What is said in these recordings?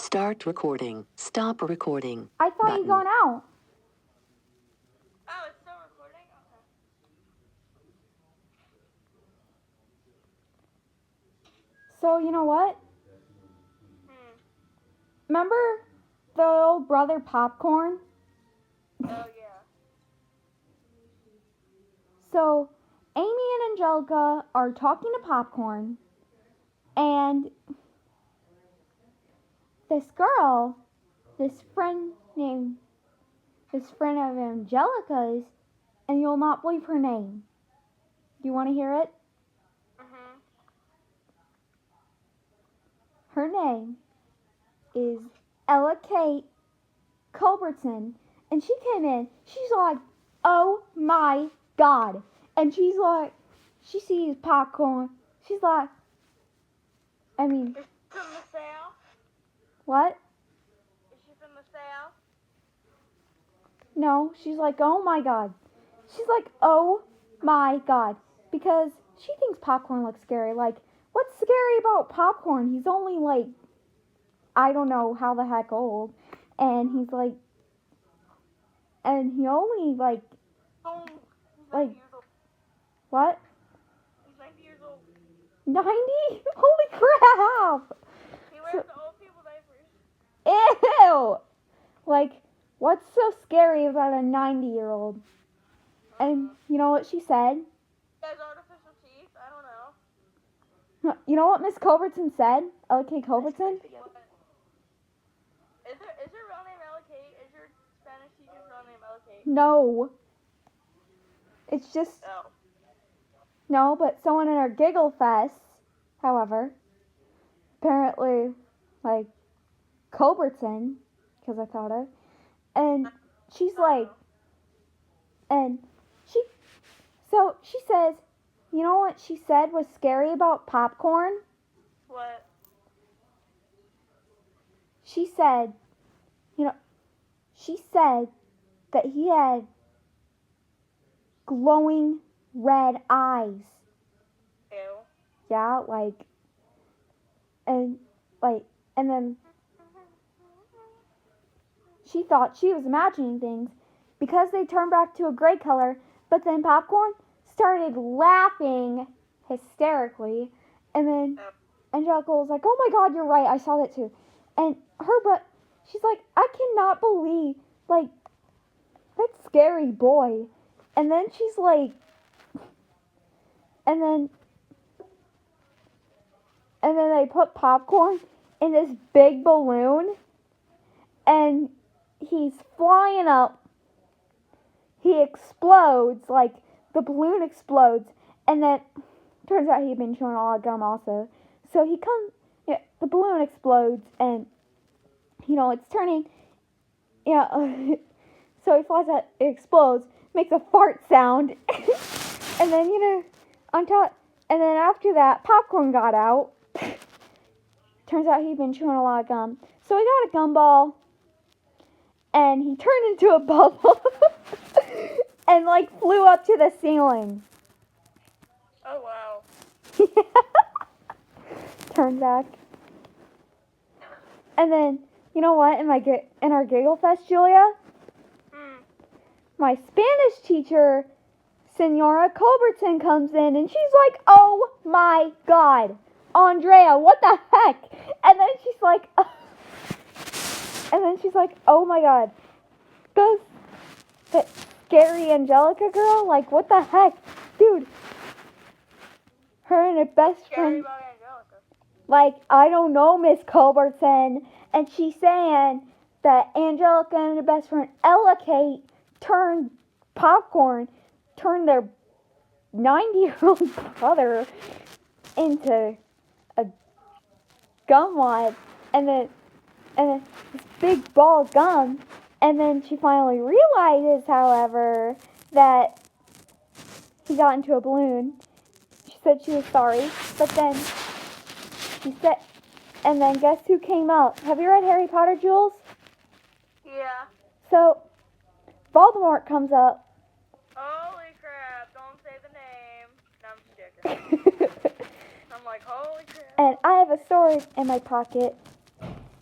Start recording. Stop recording. I thought you'd gone out. Oh, it's still recording? Okay. So, you know what? Remember the old brother Popcorn? Oh, yeah. So, Amy and Angelica are talking to Popcorn, and this girl, this friend of Angelica's, and you'll not believe her name. Do you want to hear it? Mm-hmm. Her name is Ella Kate Culbertson, and she came in. She's like, "Oh my God!" And she's like, she sees Popcorn. She's like, I mean, Is she from the South? what? Is she from the South? No, she's like, "Oh my God." She's like, "Oh my God," because she thinks Popcorn looks scary. Like, what's scary about Popcorn? He's only like, I don't know how the heck old, and he's like, and he only like, Oh, he's 90 like, years old. what? He's 90 years old. 90? Holy crap! He wears the old people diapers. Ew! Like, what's so scary about a 90-year-old? And you know what she said? He has artificial teeth? I don't know. You know what Miss Culbertson said? Okay, Culbertson? Is her real name Ella Kate? Is your Spanish teacher's real name Ella Kate? No. It's just, Oh. no, but someone in our Giggle Fest, however, apparently, like, Culbertson, because I thought of, and she's like, and so she says, you know what she said was scary about Popcorn? What? She said, she said that he had glowing red eyes. Ew. Yeah, and then she thought she was imagining things because they turned back to a gray color, but then Popcorn started laughing hysterically, and then Angelica was like, "Oh my God, you're right, I saw that too." And she's like, "I cannot believe, like, that scary boy." And then she's like, and then they put Popcorn in this big balloon, and he's flying up. He explodes, like, the balloon explodes, and then turns out he'd been chewing a lot of gum also. So the balloon explodes, and, it's turning, so he flies out, it explodes, makes a fart sound, and then, on top, and then after that, Popcorn got out. Turns out he'd been chewing a lot of gum. So he got a gumball, and he turned into a bubble, and, like, flew up to the ceiling. Oh, wow. Turned back. And then, you know what, in our Giggle Fest, Julia? My Spanish teacher, Senora Culbertson, comes in, and she's like, "Oh my God, Andrea, what the heck?" And then she's like, "Oh my God, that scary Angelica girl, like, what the heck, dude? Her and her best friend, About Angelica. like, I don't know, Miss Culbertson." And she's saying that Angelica and her best friend Ella Kate turned their 90-year-old brother into a gumwad, and then this big ball of gum. And then she finally realizes, however, that he got into a balloon. She said she was sorry, but then and then guess who came out? Have you read Harry Potter, Jules? Yeah. So Voldemort comes up. Holy crap, don't say the name. No, I'm just joking. I'm like, holy crap. And I have a sword in my pocket.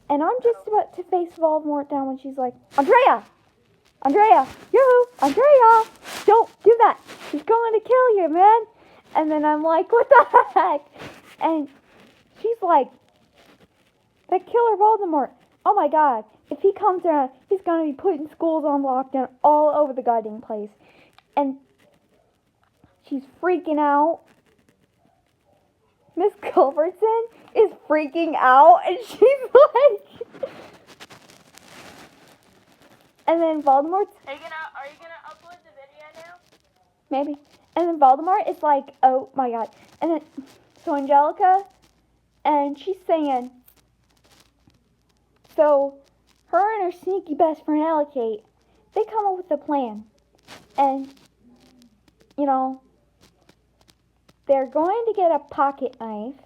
And I'm just about to face Voldemort down when she's like, Andrea! Andrea! Yoo-hoo! Andrea! Don't do that! She's going to kill you, man! And then I'm like, what the heck? And she's like, that killer Voldemort. Oh my god. If he comes around, he's going to be putting schools on lockdown all over the goddamn place. And she's freaking out. Miss Culbertson is freaking out, and she's like... And then Voldemort's... Are you gonna upload the video now? Maybe. And then Voldemort is like, oh my god. And then, so Angelica, and she's saying, so her and her sneaky best friend Allocate, they come up with a plan. And, you know, they're going to get a pocket knife,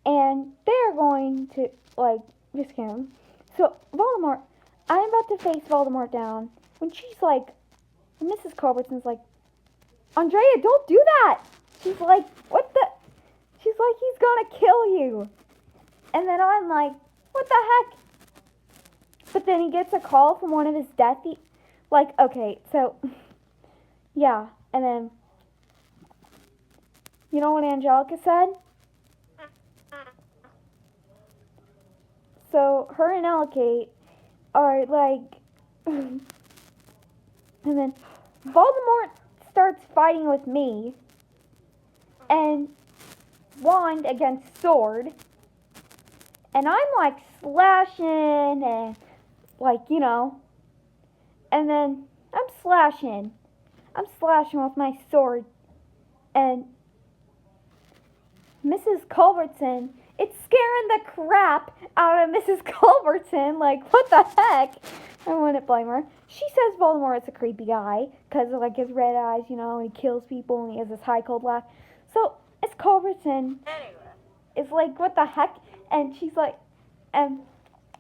and they're going to, like, just kill him. So, Voldemort, I'm about to face Voldemort down, when she's like, Mrs. Culbertson's like, Andrea, don't do that! She's like, what the? She's like, he's gonna kill you. And then I'm like, what the heck? But then he gets a call from one of his like, okay, so, yeah. And then, you know what Angelica said? So, her and Allocate are like, and then Voldemort starts fighting with me, and wand against sword, and I'm like slashing, and like, you know, and then I'm slashing with my sword, and Mrs. Culbertson, it's scaring the crap out of Mrs. Culbertson, like, what the heck? I wouldn't blame her. She says Voldemort is a creepy guy, because of, like, his red eyes, you know, and he kills people, and he has this high, cold laugh. So, it's Culbertson. Anyway. It's like, what the heck? And she's like, and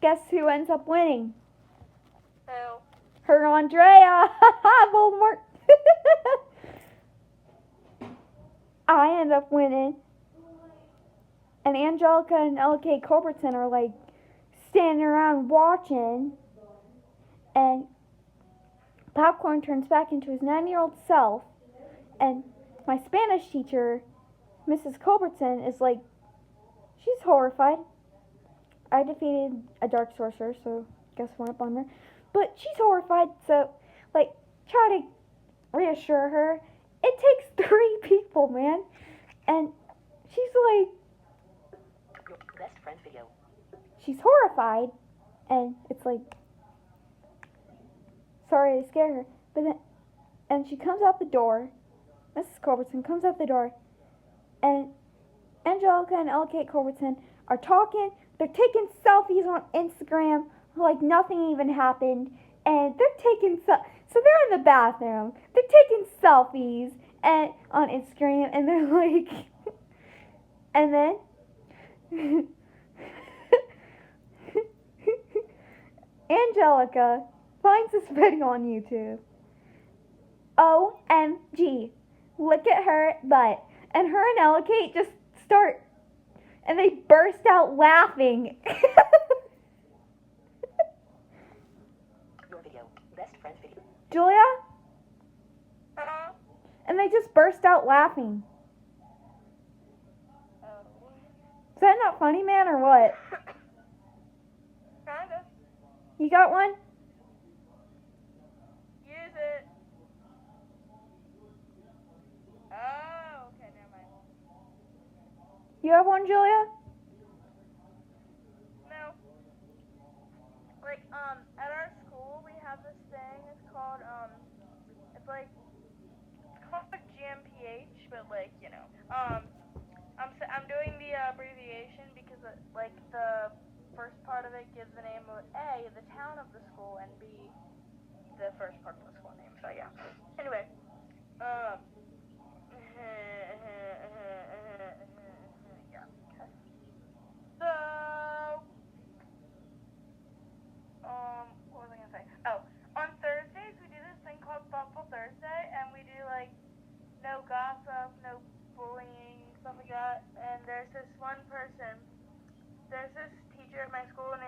guess who ends up winning? Who? Her Andrea. Voldemort. I end up winning. And Angelica and L.K. Culbertson are like standing around watching. And Popcorn turns back into his 9-year-old self. And my Spanish teacher, Mrs. Culbertson, is like, she's horrified. I defeated a dark sorcerer, so guess what, a bummer. But she's horrified, so, like, try to reassure her. It takes 3 people, man. And she's like, Your best friend video. she's horrified. And it's like, sorry to scare her. But then, and she comes out the door. Mrs. Culbertson comes out the door. And Angelica and L. Kate Culbertson are talking. They're taking selfies on Instagram like nothing even happened. And they're taking so they're in the bathroom. They're taking selfies and on Instagram, and they're like, and then Angelica finds this video on YouTube. OMG. Look at her butt. And her and Ella Kate just start, and they burst out laughing. Your video. Best friend video. Julia? Uh-huh. And they just burst out laughing. Oh. Is that not funny, man, or what? Kinda. You got one? Use it. Oh, okay, never mind. You have one, Julia? No. Like, at our school, we have this thing, it's called, it's like, it's called GMPH, but like, you know, I'm doing the abbreviation because, like, the first part of it gives the name of A, the town of the school, and B, the first part of the school name, so yeah. Anyway, yeah, okay. So, what was I gonna say? Oh, on Thursdays, we do this thing called Thoughtful Thursday, and we do, like, no gossip, no bullying, stuff like that, and there's this one person, there's this teacher at my school, and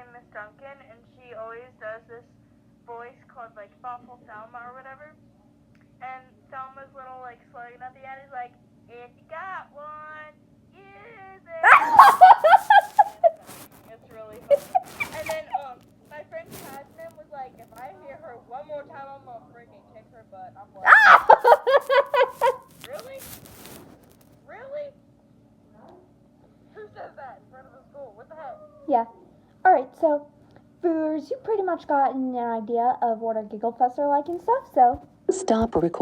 this voice called like Thoughtful Thelma or whatever. And Thelma's little like slogan at the end is like, if you got one, use it. It's really funny. And then my friend Cadman was like, if I hear her one more time, I'm gonna freaking kick her butt. I'm like, really? Really? Who says that in front of the school? What the hell? Yeah. Alright, so viewers, you pretty much gotten an idea of what our Giggle Fests are like and stuff, so Stop recording.